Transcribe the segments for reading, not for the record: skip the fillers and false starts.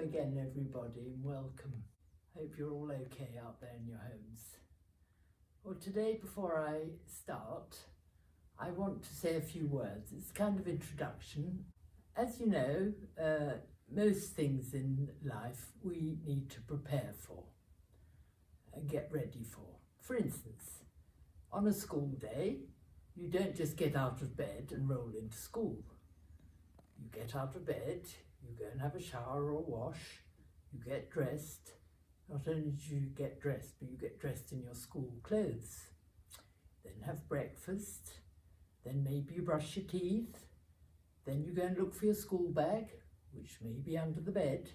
again, everybody, and welcome. Hope you're all okay out there in your homes. Well, today, before I start, I want to say a few words. It's kind of introduction. As you know, most things in life we need to prepare for and get ready for. For instance, on a school day, you don't just get out of bed and roll into school. You get out of bed, you go and have a shower or wash, you get dressed. Not only do you get dressed, but you get dressed in your school clothes. Then have breakfast, then maybe you brush your teeth, then you go and look for your school bag, which may be under the bed.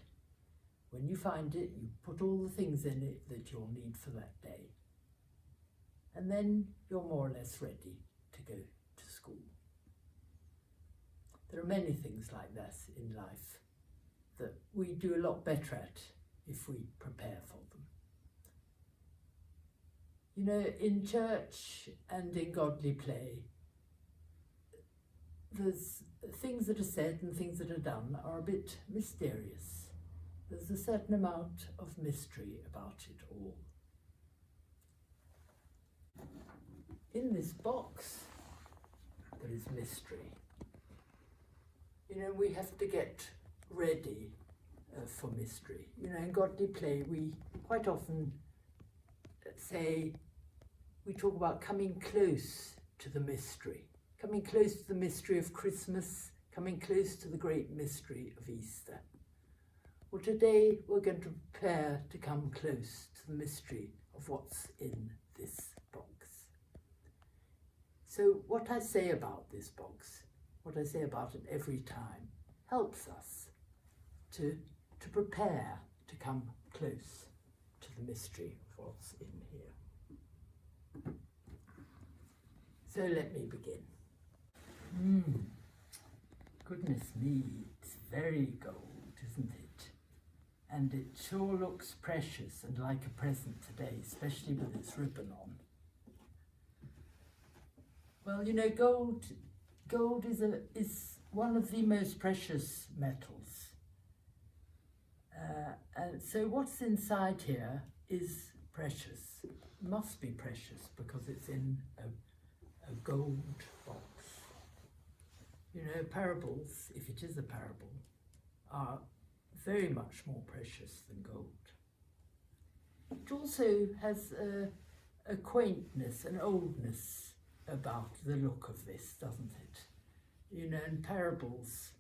When you find it, you put all the things in it that you'll need for that day. And then you're more or less ready to go to school. There are many things like this in life that we do a lot better at if we prepare for them. You know, in church and in godly play, there's things that are said and things that are done are a bit mysterious. There's a certain amount of mystery about it all. In this box, there is mystery. You know, we have to get ready for mystery. You know, in godly play, we quite often we talk about coming close to the mystery, coming close to the mystery of Christmas, coming close to the great mystery of Easter. Well, today we're going to prepare to come close to the mystery of what's in this box. So what I say about this box, what I say about it every time, helps us to prepare to come close to the mystery of what's in here. So let me begin. Goodness me, it's very gold, isn't it? And it sure looks precious and like a present today, especially with its ribbon on. Well, you know, gold is one of the most precious metals. And so what's inside here is precious. It must be precious because it's in a gold box. You know, parables, if it is a parable, are very much more precious than gold. It also has a quaintness, an oldness about the look of this, doesn't it? You know, and parables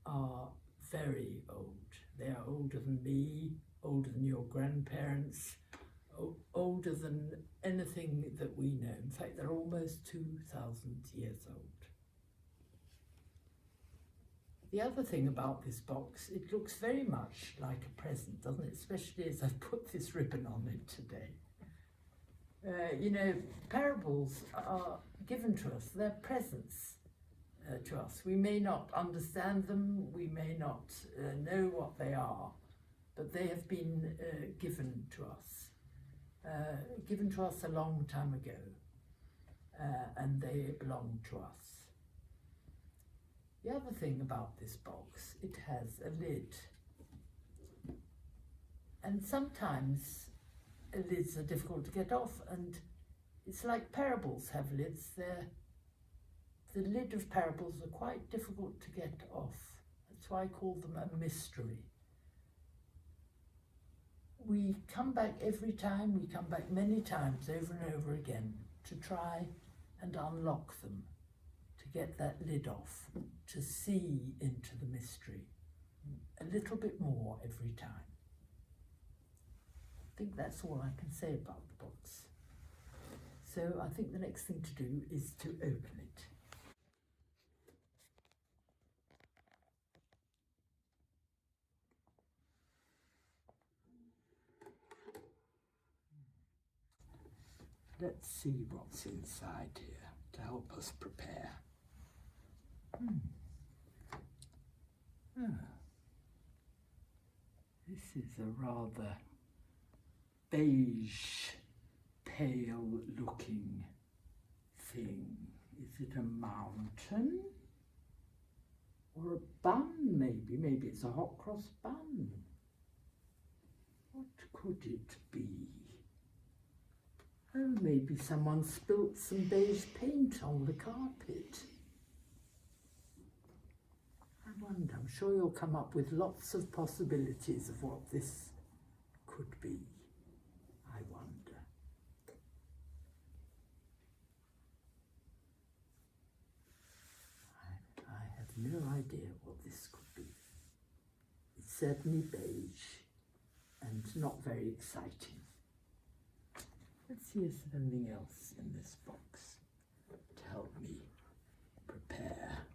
are very old. They are older than me, older than your grandparents, older than anything that we know. In fact, they're almost 2,000 years old. The other thing about this box, it looks very much like a present, doesn't it? Especially as I've put this ribbon on it today. You know, parables are given to us, they're presents to us. We may not understand them, we may not know what they are, but they have been given to us a long time ago, and they belong to us. The other thing about this box, it has a lid, and sometimes lids are difficult to get off, and it's like parables have lids. The lid of parables are quite difficult to get off. That's why I call them a mystery. We come back every time, we come back many times over and over again to try and unlock them, to get that lid off, to see into the mystery a little bit more every time. I think that's all I can say about the box. So I think the next thing to do is to open it. Let's see what's inside here to help us prepare. This is a rather beige, pale looking thing. Is it a mountain Or a bun, maybe. Maybe it's a hot cross bun. What could it be? Oh, maybe someone spilt some beige paint on the carpet. I wonder, I'm sure you'll come up with lots of possibilities of what this could be. I wonder. I have no idea what this could be. It's certainly beige and not very exciting. Let's see if there's anything else in this box to help me prepare.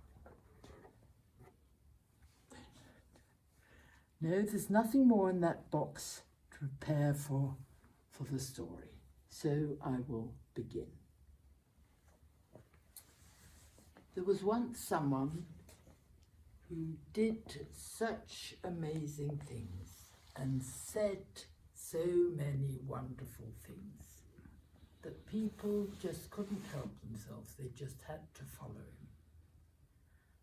No, there's nothing more in that box to prepare for the story. So I will begin. There was once someone who did such amazing things and said so many wonderful things that people just couldn't help themselves. They just had to follow him.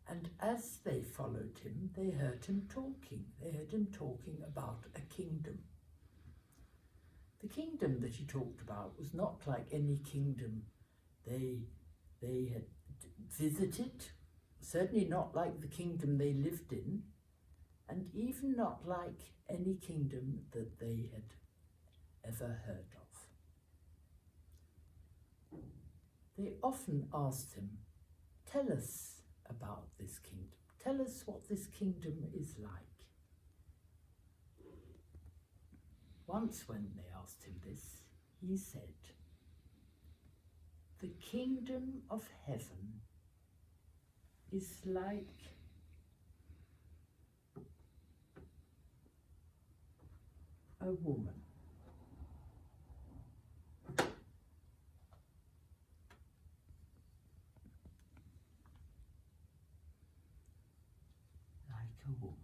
And as they followed him, they heard him talking. They heard him talking about a kingdom. The kingdom that he talked about was not like any kingdom they had visited, certainly not like the kingdom they lived in, and even not like any kingdom that they had ever heard of. They often asked him, "Tell us about this kingdom. Tell us what this kingdom is like." Once when they asked him this, he said, "The kingdom of heaven is like a woman. Like a woman.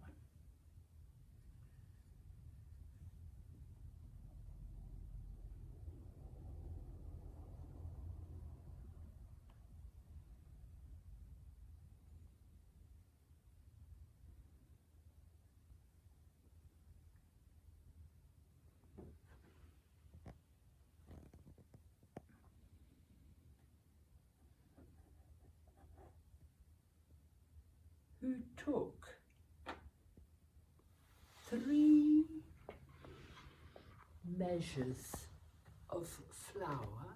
Who took 3 measures of flour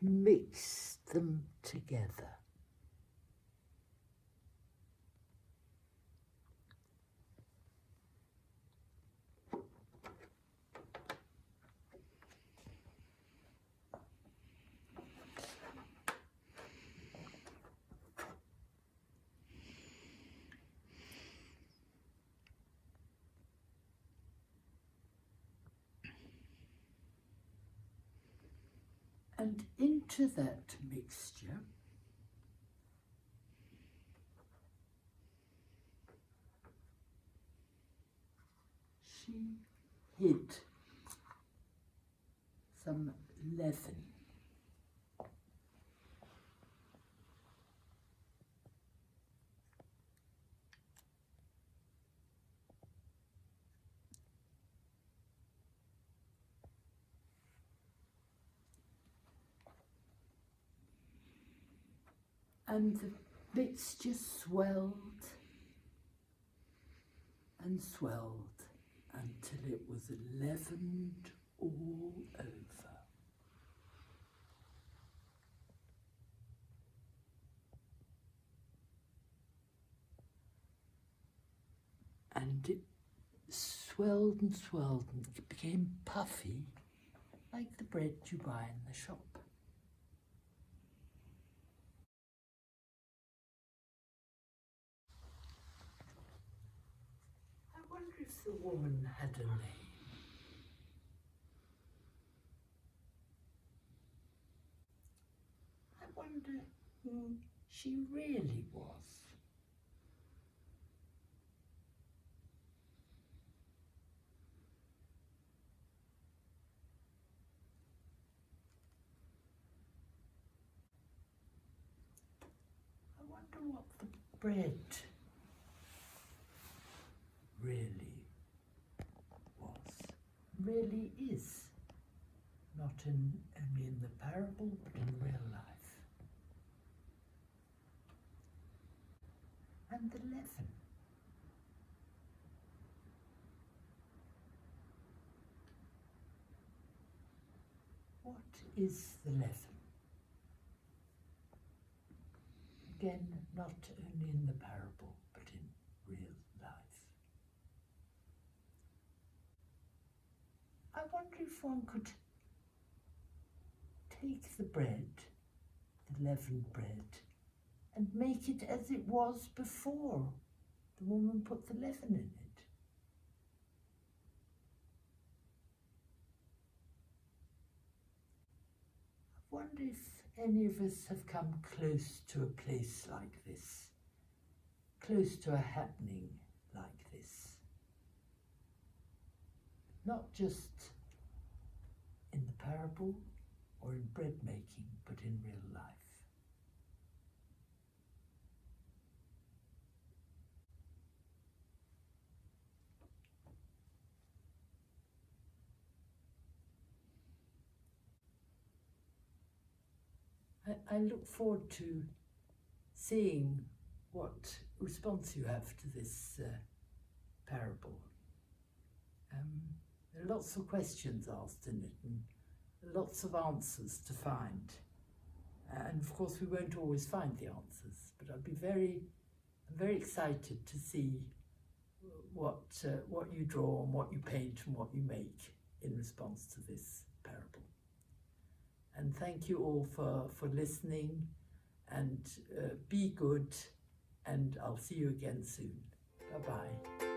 and mixed them together. And into that mixture, she hid some leaven. And the mixture swelled and swelled until it was leavened all over. And it swelled and swelled and it became puffy like the bread you buy in the shop. the woman had a name. I wonder who she really was. I wonder what the bread really was, really is, not only in the parable, but in real life. And the leaven. What is the leaven? Again, not only in the parable, but in real life. I wonder if one could take the bread, the leavened bread, and make it as it was before the woman put the leaven in it. I wonder if any of us have come close to a place like this, close to a happening like this. Not just in the parable or in bread making, but in real life. I look forward to seeing what response you have to this parable. There are lots of questions asked in it and lots of answers to find. And of course we won't always find the answers, but I'm very excited to see what you draw and what you paint and what you make in response to this parable. And thank you all for listening, and be good, and I'll see you again soon. Bye-bye.